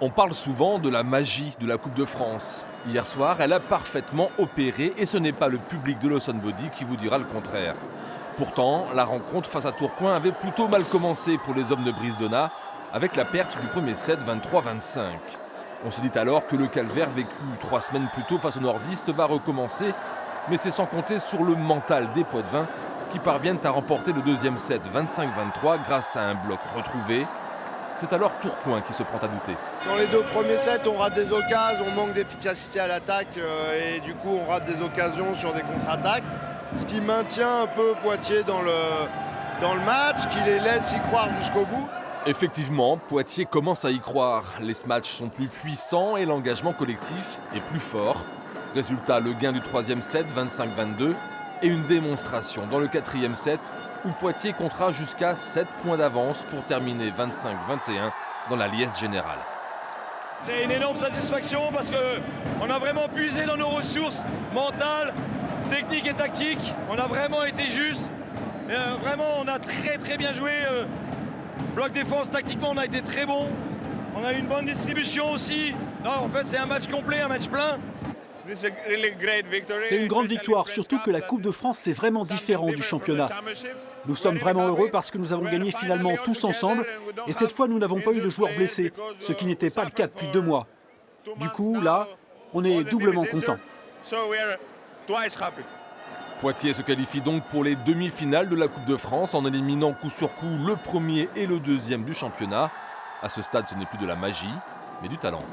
On parle souvent de la magie de la Coupe de France. Hier soir, elle a parfaitement opéré et ce n'est pas le public de Lawson Body qui vous dira le contraire. Pourtant, la rencontre face à Tourcoing avait plutôt mal commencé pour les hommes de Brisdona, avec la perte du premier set 23-25. On se dit alors que le calvaire vécu 3 semaines plus tôt face aux nordistes va recommencer, mais c'est sans compter sur le mental des Poitevins qui parviennent à remporter le deuxième set 25-23 grâce à un bloc retrouvé. C'est alors Tourcoing qui se prend à douter. Dans les 2 premiers sets, on rate des occasions, on manque d'efficacité à l'attaque et du coup on rate des occasions sur des contre-attaques. Ce qui maintient un peu Poitiers dans le match, qui les laisse y croire jusqu'au bout. Effectivement, Poitiers commence à y croire. Les matchs sont plus puissants et l'engagement collectif est plus fort. Résultat, le gain du 3e set 25-22 et une démonstration dans le 4e set où Poitiers comptera jusqu'à 7 points d'avance pour terminer 25-21 dans la liesse générale. C'est une énorme satisfaction parce qu'on a vraiment puisé dans nos ressources mentales, techniques et tactiques. On a vraiment été juste. Vraiment, on a très bien joué. Bloc défense, tactiquement, on a été très bon. On a eu une bonne distribution aussi. Non, en fait, c'est un match complet, un match plein. C'est une grande victoire, surtout que la Coupe de France, c'est vraiment différent du championnat. Nous sommes vraiment heureux parce que nous avons gagné finalement tous ensemble et cette fois, nous n'avons pas eu de joueurs blessés, ce qui n'était pas le cas depuis 2 mois. Du coup, là, on est doublement contents. Poitiers se qualifie donc pour les demi-finales de la Coupe de France en éliminant coup sur coup le premier et le deuxième du championnat. À ce stade, ce n'est plus de la magie, mais du talent.